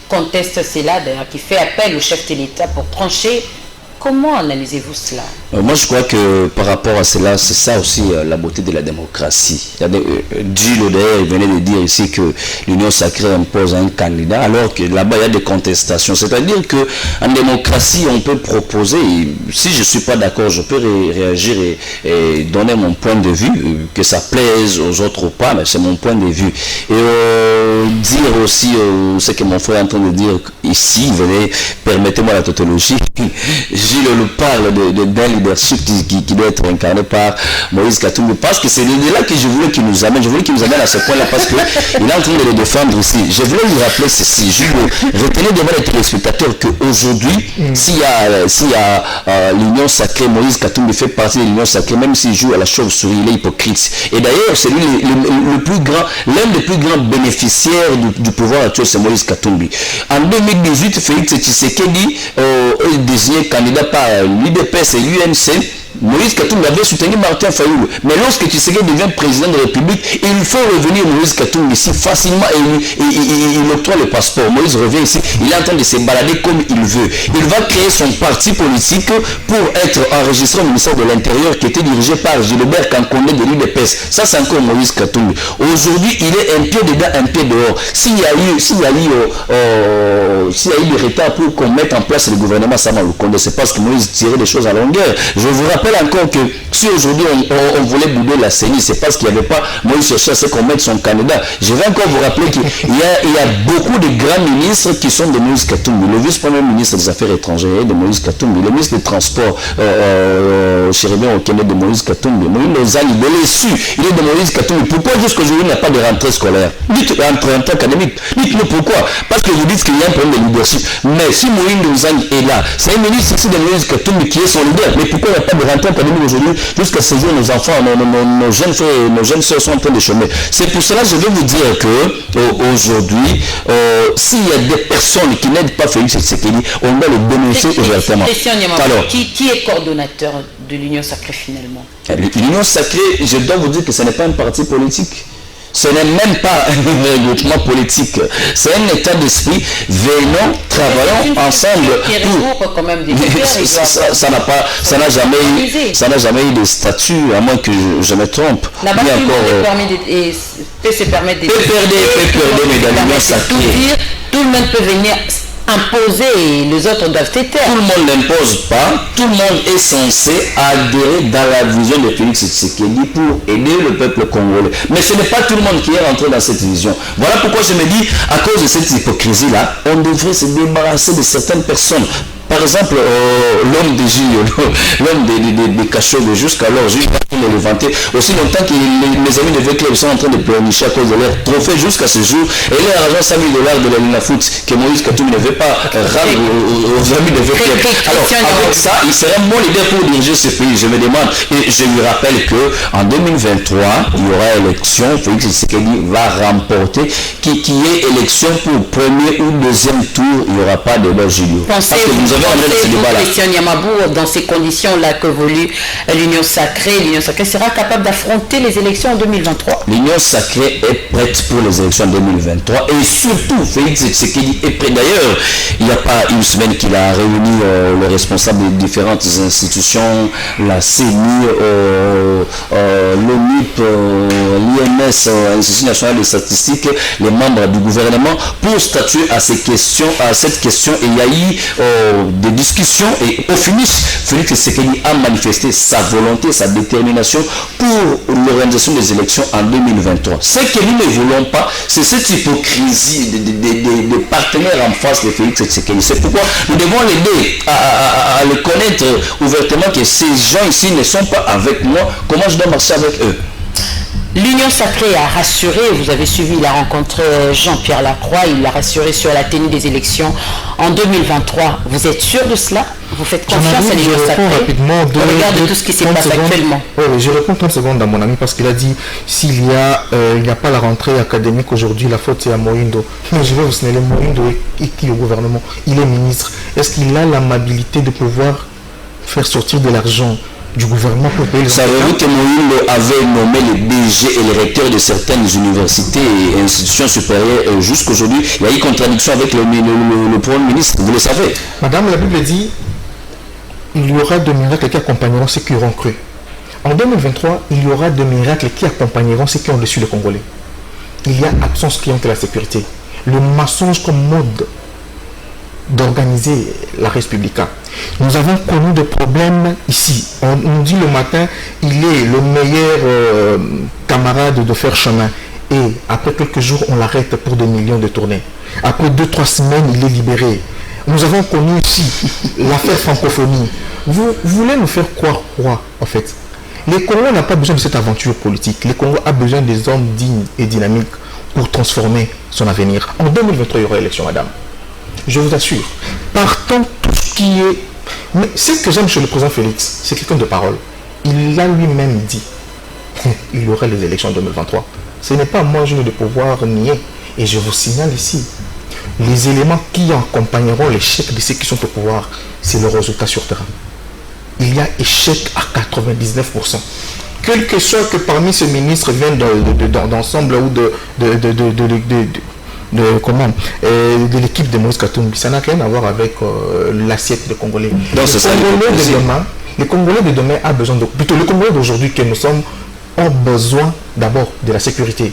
conteste cela, d'ailleurs, qui fait appel au chef de l'État pour trancher. Comment analysez-vous cela? Moi, je crois que par rapport à cela, c'est ça aussi la beauté de la démocratie. Gilles d'ailleurs venait de dire ici que l'Union sacrée impose un candidat, alors que là-bas, il y a des contestations. C'est-à-dire qu'en démocratie, on peut proposer, si je ne suis pas d'accord, je peux réagir et donner mon point de vue, que ça plaise aux autres ou pas, mais c'est mon point de vue. Et dire aussi ce que mon frère est en train de dire ici, permettez-moi la tautologie, Gilles nous parle d'un leadership qui doit être incarné par Moïse Katumbi, parce que c'est de là que je voulais qu'il nous amène. Je voulais qu'il nous amène à ce point-là parce qu'il est en train de le défendre ici. Je voulais lui rappeler ceci. Je retenais devant les téléspectateurs qu'aujourd'hui, s'il y a l'Union sacrée, Moïse Katumbi fait partie de l'Union sacrée, même s'il joue à la chauve-souris, il est hypocrite. Et d'ailleurs, c'est lui l'un des plus grands bénéficiaires du pouvoir actuel, c'est Moïse Katumbi. En 2018, Félix Tshisekedi est désigné candidat par l'UDPS et l'UNC. Moïse Katumbi avait soutenu Martin Fayoulou. Mais lorsque Tshisekedi devient président de la République, il faut revenir Moïse Katumbi ici facilement et il octroie le passeport. Moïse revient ici, il est en train de se balader comme il veut. Il va créer son parti politique pour être enregistré au ministère de l'Intérieur qui était dirigé par Gilbert Kankonde de l'UDPS. Ça, c'est encore Moïse Katumbi. Aujourd'hui, il est un pied dedans, un pied dehors. S'il y a eu des retards pour qu'on mette en place le gouvernement Sama Lukonde, c'est parce que Moïse tirait des choses à longueur. Je vous rappelle encore que si aujourd'hui on voulait bouder la CENI, c'est parce qu'il n'y avait pas Moïse cherchait à ce qu'on mette son candidat. Je vais encore vous rappeler qu'il y a beaucoup de grands ministres qui sont de Moïse Katumbi. Le vice-premier ministre des Affaires étrangères est de Moïse Katumbi. Le ministre des Transports, Chérébien Okene, de Moïse Katumbi. Moïse Lozani, de l'ESU, il est de Moïse Katumbi. Pourquoi jusqu'aujourd'hui il n'y a pas de rentrée scolaire? Dites rentrée académique. Dites-nous pourquoi. Parce que vous dites qu'il y a un problème de leadership. Mais si Moïse Lozani est là, c'est un ministre ici de Moïse Katumbi qui est son leader. Mais pourquoi il n'y a pas de rentrée en train de pandémie aujourd'hui, jusqu'à ce jour, nos enfants, nos jeunes frères, nos jeunes soeurs sont en train de chômer. C'est pour cela que je vais vous dire que aujourd'hui, s'il y a des personnes qui n'aident pas Félix Tshisekedi, on doit le dénoncer ouvertement. Alors, qui est coordonnateur de l'Union Sacrée finalement? L'Union Sacrée, je dois vous dire que ce n'est pas un parti politique. Ce n'est même pas un regroupement politique. C'est un état d'esprit. Venons, travaillons ensemble. Ça n'a jamais eu de statut, à moins que je me trompe. Là-bas, peut se permettre de tout le monde peut venir imposer et les autres doivent se taire. Tout le monde n'impose pas, tout le monde est censé adhérer dans la vision de Félix Tshisekedi pour aider le peuple congolais. Mais ce n'est pas tout le monde qui est rentré dans cette vision. Voilà pourquoi je me dis, à cause de cette hypocrisie-là, on devrait se débarrasser de certaines personnes. Par exemple, l'homme des Gilles, l'homme des Cachots, jusqu'alors, juste pour le vanter, aussi longtemps que mes amis de V-Club sont en train de pleurnicher à cause de leur trophée jusqu'à ce jour, et leur argent 5 000 $ de la Lina Foot que Moïse Katumbi ne veut pas rendre aux amis de V-Club. Alors, avec ça, il serait mon leader pour diriger ce pays, je me demande. Et je lui rappelle qu'en 2023, il y aura élection, Félix Tshisekedi va remporter, qui est élection pour premier ou deuxième tour, il n'y aura pas de leur Julio. Christian Yamabou, dans ces conditions-là que voulu l'Union Sacrée sera capable d'affronter les élections en 2023? L'Union Sacrée est prête pour les élections en 2023 et surtout Félix Tshisekedi est prêt. D'ailleurs, il n'y a pas une semaine qu'il a réuni les responsables des différentes institutions, la CENI, l'ONIP, l'IMS, l'Institut national de statistiques, les membres du gouvernement pour statuer à cette question. Et il y a eu des discussions et au finish, Félix Tshisekedi a manifesté sa volonté, sa détermination pour l'organisation des élections en 2023. Ce que nous ne voulons pas, c'est cette hypocrisie des partenaires en face de Félix Tshisekedi. C'est pourquoi nous devons l'aider à le connaître ouvertement que ces gens ici ne sont pas avec moi. Comment je dois marcher avec eux? L'Union Sacrée a rassuré, vous avez suivi, il a rencontré Jean-Pierre Lacroix, il l'a rassuré sur la tenue des élections en 2023. Vous êtes sûr de cela? Vous faites confiance à l'Union Sacrée? Regardez tout ce qui se passe actuellement. Oui, je réponds 30 secondes à mon ami parce qu'il a dit s'il n'y a pas la rentrée académique aujourd'hui, la faute est à Moïndo. Je vais vous signaler, Moïndo est qui au gouvernement? Il est ministre. Est-ce qu'il a l'amabilité de pouvoir faire sortir de l'argent du gouvernement pour payer les enseignants? Savez-vous que Moïse avait nommé les DG et les recteurs de certaines universités et institutions supérieures jusqu'aujourd'hui? Il y a eu contradiction avec le Premier ministre, vous le savez. Madame, la Bible dit il y aura des miracles qui accompagneront ceux qui auront cru. En 2023, il y aura des miracles qui accompagneront ceux qui ont reçu les Congolais. Il y a absence criante de la sécurité. Le mensonge comme mode d'organiser la République. Nous avons connu des problèmes ici. On nous dit le matin, il est le meilleur camarade de faire chemin. Et après quelques jours, on l'arrête pour des millions de tournées. Après 2-3 semaines, il est libéré. Nous avons connu ici l'affaire francophonie. Vous voulez nous faire croire quoi, en fait? Les Congolais n'ont pas besoin de cette aventure politique. Les Congolais ont besoin des hommes dignes et dynamiques pour transformer son avenir. En 2023, il y aura élection, madame. Je vous assure. Partant tout ce qui est... Mais ce que j'aime chez le président Félix, c'est quelqu'un de parole. Il a lui-même dit il y aura les élections en 2023. Ce n'est pas moi, je n'ai de pouvoir nier. Et je vous signale ici, les éléments qui accompagneront l'échec de ceux qui sont au pouvoir, c'est le résultat sur terrain. Il y a échec à 99%. Quel que soit que parmi ces ministres viennent d'ensemble ou de l'équipe de Moïse Katumbi, ça n'a rien à voir avec l'assiette des Congolais. Les Congolais de demain ont besoin de... Plutôt les Congolais d'aujourd'hui que nous sommes ont besoin d'abord de la sécurité.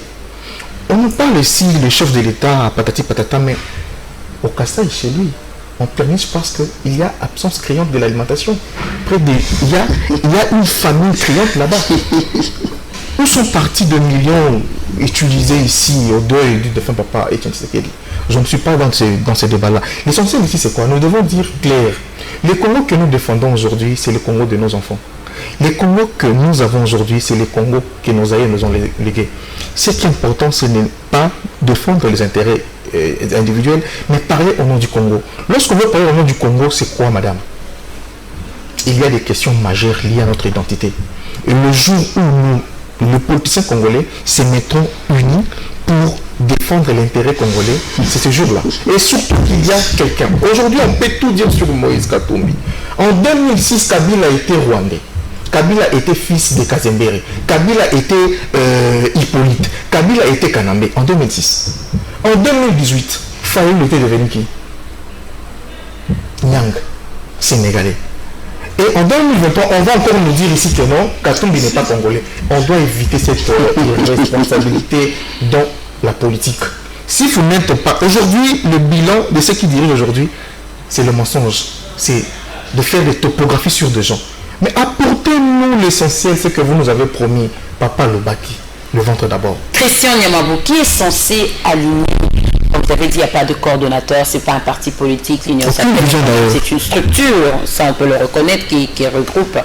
On nous parle ici, le chef de l'État, patati patata, mais au Kassai, chez lui, on perniche parce qu'il y a absence criante de l'alimentation. Il y a une famine criante là-bas. Où sont partis de millions utilisés ici au deuil du défunt papa Etienne Tshisekedi? Je ne suis pas dans ces débats-là. L'essentiel ici, c'est quoi? Nous devons dire clair. Les Congos que nous défendons aujourd'hui, c'est le Congo de nos enfants. Les Congos que nous avons aujourd'hui, c'est les Congos que nos aïeux nous ont légués. Ce qui est important, ce n'est pas défendre les intérêts individuels, mais parler au nom du Congo. Lorsqu'on veut parler au nom du Congo, c'est quoi, madame? il y a des questions majeures liées à notre identité. Et le jour où nous, les politiciens congolais, se mettront unis pour défendre l'intérêt congolais, c'est ce jour-là. Et surtout qu'il y a quelqu'un. Aujourd'hui, on peut tout dire sur Moïse Katumbi. En 2006, Kabila était rwandais. Kabila était fils de Kazembere. Kabila était Hippolyte. Kabila était Kanambe en 2006. En 2018, Fayoum était devenu qui? Nyang, sénégalais. Et en 2023, on va encore nous dire ici que non, Katumbi n'est pas congolais. On doit éviter cette irresponsabilité dans la politique. Si vous n'êtes pas... Aujourd'hui, le bilan de ceux qui dirigent aujourd'hui, c'est le mensonge. C'est de faire des topographies sur des gens. Mais apportez-nous l'essentiel, ce que vous nous avez promis, Papa Lobaki, le ventre d'abord. Christian Nyamabou, qui est censé aligner, comme vous avez dit, il n'y a pas de coordonnateur, ce n'est pas un parti politique, l'Union Sacrée, c'est une structure, ça on peut le reconnaître, qui regroupe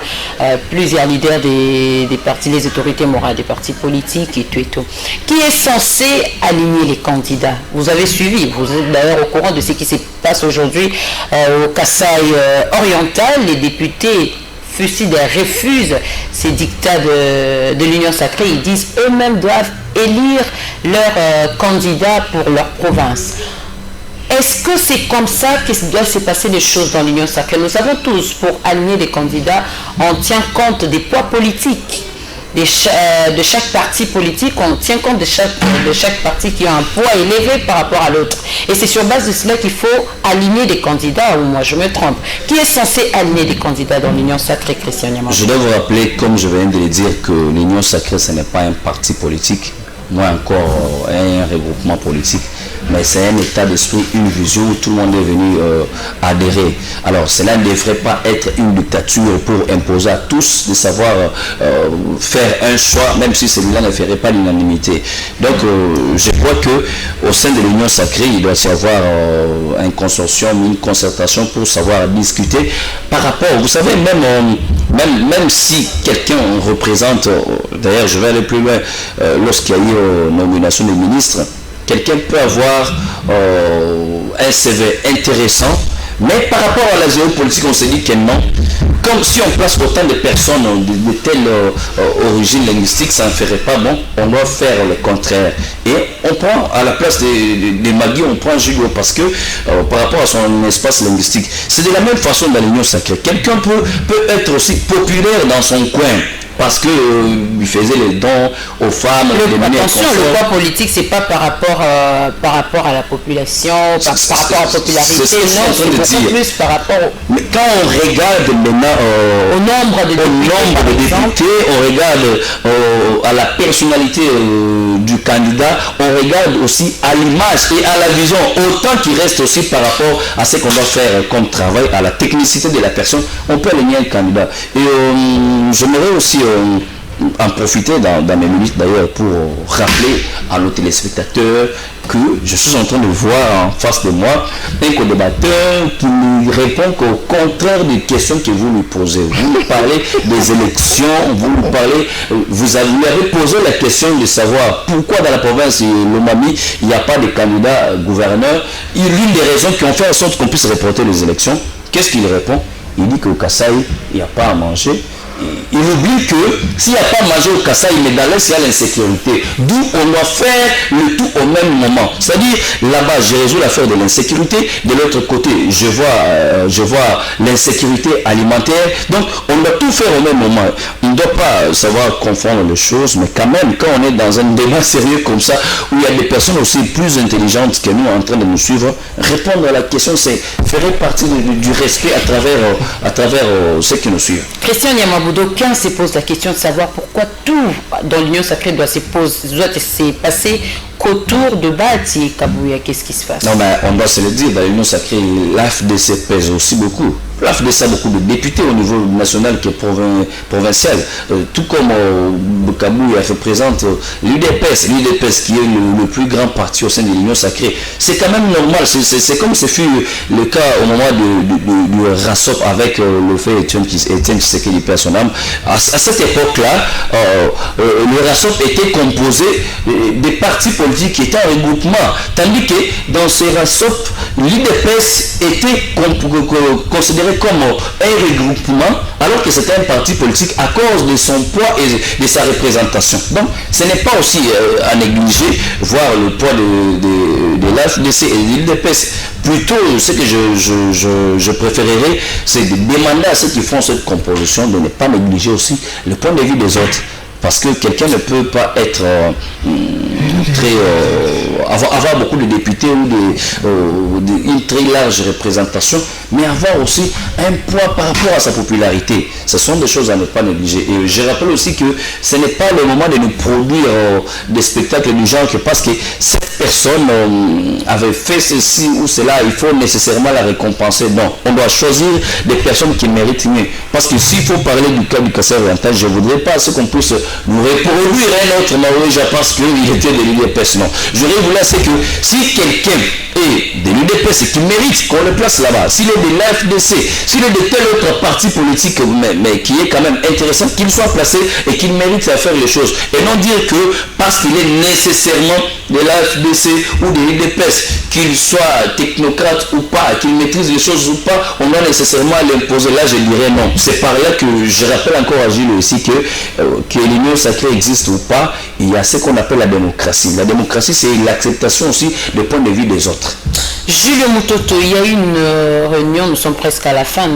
plusieurs leaders des partis, les autorités morales des partis politiques et tout et tout. Qui est censé aligner les candidats? Vous avez suivi, vous êtes d'ailleurs au courant de ce qui se passe aujourd'hui au Kasaï oriental, les députés refusent ces dictats de l'Union Sacrée. Ils disent eux-mêmes doivent élire leurs candidats pour leur province. Est-ce que c'est comme ça que doivent se passer les choses dans l'Union Sacrée? Nous savons tous, pour aligner des candidats, on tient compte des poids politiques de chaque parti politique, on tient compte de chaque parti qui a un poids élevé par rapport à l'autre. Et c'est sur base de cela qu'il faut aligner des candidats, ou moi je me trompe. Qui est censé aligner des candidats dans l'Union Sacrée, Christian Nyamabou? Je dois vous rappeler, comme je viens de le dire, que l'Union Sacrée, ce n'est pas un parti politique, moins encore un regroupement politique, mais c'est un état d'esprit, une vision où tout le monde est venu adhérer. Alors cela ne devrait pas être une dictature pour imposer à tous de savoir faire un choix, même si celui-là ne ferait pas l'unanimité. Donc je crois que au sein de l'Union Sacrée, il doit y avoir un consortium, une concertation pour savoir discuter par rapport, vous savez, même si quelqu'un représente, d'ailleurs je vais aller plus loin, lorsqu'il y a eu nomination des ministres, quelqu'un peut avoir un CV intéressant, mais par rapport à la géopolitique, on se dit que non. Comme si on place autant de personnes de telle origine linguistique, ça ne ferait pas bon. On doit faire le contraire. Et on prend, à la place des Magui, on prend Jugo parce que par rapport à son espace linguistique, c'est de la même façon dans l'Union Sacrée. Quelqu'un peut être aussi populaire dans son coin, parce qu'il faisait les dons aux femmes. Attention, le poids politique, c'est pas par rapport à la population, par rapport à la popularité, non, c'est beaucoup plus par rapport Mais quand on regarde maintenant au nombre de députés, on regarde à la personnalité du candidat, on regarde aussi à l'image et à la vision, autant qu'il reste aussi par rapport à ce qu'on doit faire comme travail, à la technicité de la personne, on peut aligner un candidat. Et j'aimerais aussi en profiter dans mes minutes d'ailleurs pour rappeler à nos téléspectateurs que je suis en train de voir en face de moi un co-débatteur qui ne répond qu'au contraire des questions que vous lui posez. Vous lui parlez des élections, vous lui parlez, vous avez posé la question de savoir pourquoi dans la province de Lomami il n'y a pas de candidat gouverneur. L'une des raisons qui ont fait en sorte qu'on puisse reporter les élections, qu'est-ce qu'il répond? Il dit qu'au Kasaï, il n'y a pas à manger. Il oublie que s'il n'y a pas mangé au Kasaï, mais dans l'Est, il y a l'insécurité. D'où on doit faire le tout au même moment. C'est-à-dire, là-bas, je résous l'affaire de l'insécurité. De l'autre côté, je vois l'insécurité alimentaire. Donc, on doit tout faire au même moment. On ne doit pas savoir confondre les choses, mais quand même, quand on est dans un débat sérieux comme ça, où il y a des personnes aussi plus intelligentes que nous en train de nous suivre, répondre à la question, c'est faire partie du respect à travers ceux qui nous suivent. Christian Nyamabou, d'aucuns se posent la question de savoir pourquoi tout dans l'Union Sacrée doit se passer qu'autour de Bati Kabouya. Qu'est-ce qui se passe? Non, mais on doit se le dire, dans l'Union Sacrée, l'AFDC pèse aussi beaucoup. L'AFDC a beaucoup de députés au niveau national qui est provincial. Tout comme Kabouya représente l'UDPS qui est le plus grand parti au sein de l'Union Sacrée. C'est quand même normal. C'est comme ce fut le cas au moment du RASOP avec le fait Étienne Tshisekedi perd son âme. À cette époque-là, le RASOP était composé des partis politiques qui étaient en regroupement. Tandis que dans ce RASOP, l'UDPS était considéré considéré comme un regroupement, alors que c'était un parti politique à cause de son poids et de sa représentation. Donc, ce n'est pas aussi à négliger, voir le poids de l'AFDC et de l'UDPS. Plutôt, ce que je préférerais, c'est de demander à ceux qui font cette composition de ne pas négliger aussi le point de vue des autres. Parce que quelqu'un ne peut pas être avoir beaucoup de députés ou une très large représentation, mais avoir aussi un poids par rapport à sa popularité. Ce sont des choses à ne pas négliger. Et je rappelle aussi que ce n'est pas le moment de nous produire des spectacles du genre que parce que cette personne avait fait ceci ou cela, il faut nécessairement la récompenser. Non, on doit choisir des personnes qui méritent mieux. Parce que s'il faut parler du cas du Kassai-Oriental, je ne voudrais pas qu'on puisse nous reproduire un autre Maouéja parce qu'il était de l'UDPS. Non. J'aurais voulu c'est que si quelqu'un est de l'UDPS et qui mérite qu'on le place là-bas, s'il est de l'AFDC, s'il est de tel autre parti politique, mais qui est quand même intéressant, qu'il soit placé et qu'il mérite à faire les choses. Et non dire que parce qu'il est nécessairement de l'AFDC ou de l'UDPS, qu'il soit technocrate ou pas, qu'il maîtrise les choses ou pas, on doit nécessairement l'imposer. Là, je dirais non. C'est par là que je rappelle encore à Gilles aussi que l'union sacrée existe ou pas, il y a ce qu'on appelle la démocratie. La démocratie, c'est l'acceptation aussi des points de vue des autres. Julio Mutoto, il y a eu une réunion, nous sommes presque à la fin,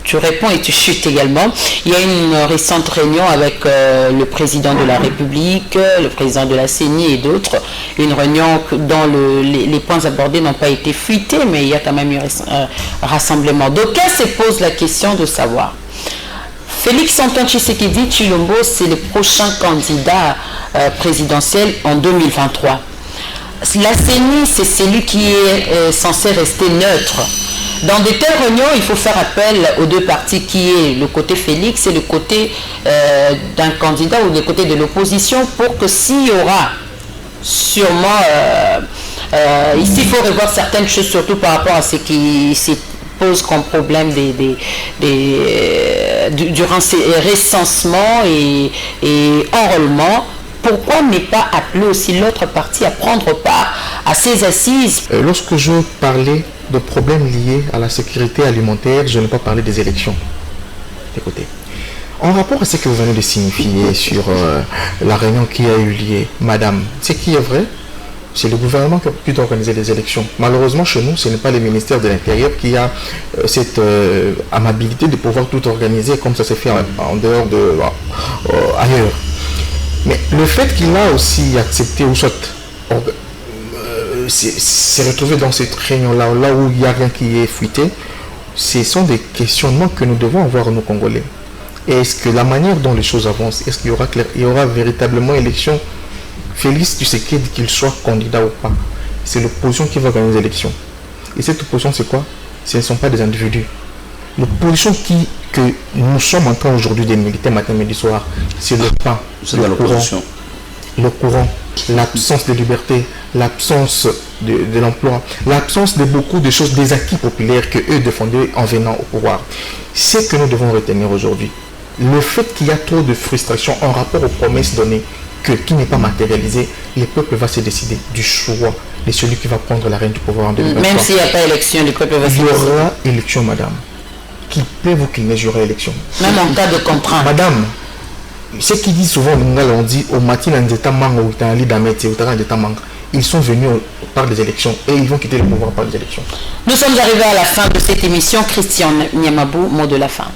tu réponds et tu chutes également. Il y a une récente réunion avec le président de la République, le président de la CENI et d'autres. Une réunion dont les points abordés n'ont pas été fuités, mais il y a quand même eu un rassemblement. D'aucuns se posent la question de savoir. Félix Antoine Tshisekedi Tshilombo, c'est le prochain candidat présidentiel en 2023. La CENI, c'est celui qui est censé rester neutre. Dans de telles réunions, il faut faire appel aux deux partis qui est le côté Félix et le côté d'un candidat ou le côté de l'opposition pour que s'il y aura sûrement... ici, il faut revoir certaines choses, surtout par rapport à ce qui s'est pose comme problème durant ces recensements et enrôlements. Pourquoi ne pas appeler aussi l'autre partie à prendre part à ces assises? Lorsque je parlais de problèmes liés à la sécurité alimentaire, je n'ai pas parlé des élections. Écoutez, en rapport à ce que vous venez de signifier sur la réunion qui a eu lieu, madame, ce qui est vrai, c'est le gouvernement qui a pu organiser les élections. Malheureusement, chez nous, ce n'est pas le ministère de l'Intérieur qui a cette amabilité de pouvoir tout organiser comme ça s'est fait en dehors de ailleurs. Mais le fait qu'il a aussi accepté ou soit s'est retrouvé dans cette réunion-là, là où il n'y a rien qui est fuité, ce sont des questionnements que nous devons avoir nos Congolais. Est-ce que la manière dont les choses avancent, est-ce qu'il y aura véritablement élection? Félix Tshisekedi, qu'il soit candidat ou pas, c'est l'opposition qui va gagner les élections. Et cette opposition, c'est quoi? Ce ne sont pas des individus. L'opposition que nous sommes en train aujourd'hui de militer matin, midi, soir, c'est le pain, le courant, l'absence de liberté, l'absence de l'emploi, l'absence de beaucoup de choses, des acquis populaires que eux défendaient en venant au pouvoir. C'est ce que nous devons retenir aujourd'hui. Le fait qu'il y a trop de frustration en rapport aux promesses données, qui n'est pas matérialisé, le peuple va se décider du choix de celui qui va prendre la reine du pouvoir en 2023. Même s'il n'y a pas élection, le peuple va se décider. Il y aura élection, madame. Qu'il plaît ou qu'il n'y aura élection. Même en cas de contrainte. Madame, ce qui dit souvent, on dit au matin, ils sont venus par des élections et ils vont quitter le pouvoir par des élections. Nous sommes arrivés à la fin de cette émission. Christian Niamabou, mot de la fin.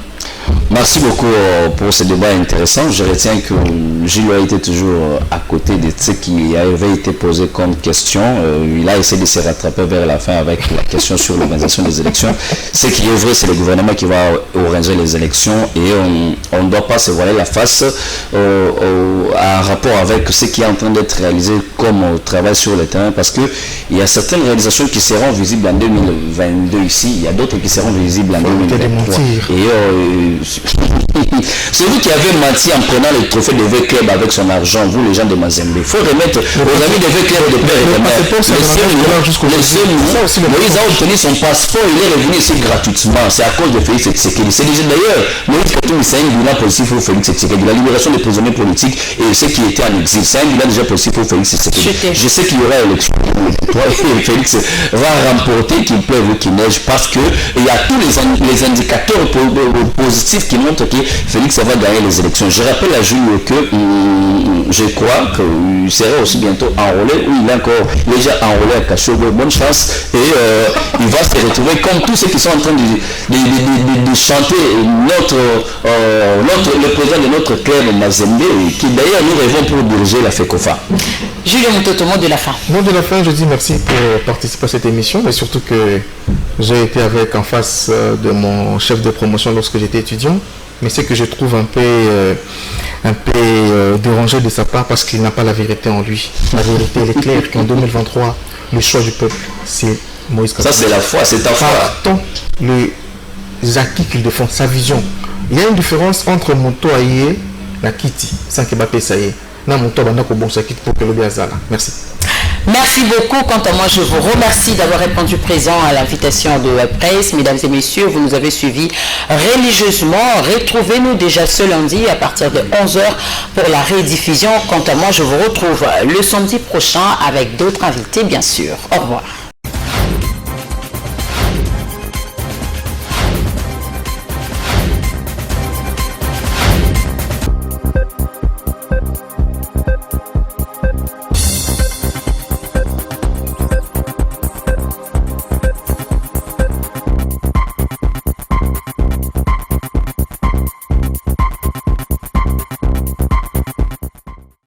Merci beaucoup pour ce débat intéressant. Je retiens que Gilles a été toujours à côté de ce qui avait été posé comme question. Il a essayé de se rattraper vers la fin avec la question sur l'organisation des élections. Ce qui est vrai, c'est le gouvernement qui va organiser les élections et on ne doit pas se voiler la face en rapport avec ce qui est en train d'être réalisé comme travail sur le terrain, parce qu'il y a certaines réalisations qui seront visibles en 2022 ici, il y a d'autres qui seront visibles en 2023. Et C'est vous qui avez menti en prenant le trophée de V-Club avec son argent, vous les gens de Mazembe. Il faut remettre aux amis de V-Club et de père et de mère. Moïse a obtenu son passeport, il est revenu ici gratuitement. C'est à cause de Félix Tshisekedi. C'est déjà d'ailleurs, Moïse Katumbi, c'est un bilan positif pour Félix Tshisekedi. La libération des prisonniers politiques et ceux qui étaient en exil, c'est un bilan déjà positif pour Félix Tshisekedi. Je sais qu'il y aura élection. Félix va remporter, qu'il pleuve ou qu'il neige, parce qu'il y a tous les indicateurs positifs qui montrent que Félix va gagner les élections. Je rappelle à Julio que je crois qu'il sera aussi bientôt enrôlé, ou il est encore déjà enrôlé à Kachogo. Bonne chance, et il va se retrouver comme tous ceux qui sont en train de chanter le président de notre club Mazembe, qui d'ailleurs nous rêvons pour diriger la FECOFA. Julien Moutoto, mot de la fin. Mot de la fin, je dis merci pour participer à cette émission, mais surtout que j'ai été en face de mon chef de promotion lorsque j'étais étudiant, mais c'est que je trouve un peu dérangé de sa part parce qu'il n'a pas la vérité en lui. La vérité, elle est claire qu'en 2023, le choix du peuple, c'est Moïse Katumbi. Ça, c'est la foi, c'est ta foi. Tant les acquis qu'il défend, sa vision. Il y a une différence entre Moto Aïe et Kiti, sans que Mbappé ça y est. Merci. Merci beaucoup. Quant à moi, je vous remercie d'avoir répondu présent à l'invitation de Web Presse. Mesdames et messieurs, vous nous avez suivis religieusement. Retrouvez-nous déjà ce lundi à partir de 11h pour la rediffusion. Quant à moi, je vous retrouve le samedi prochain avec d'autres invités, bien sûr. Au revoir.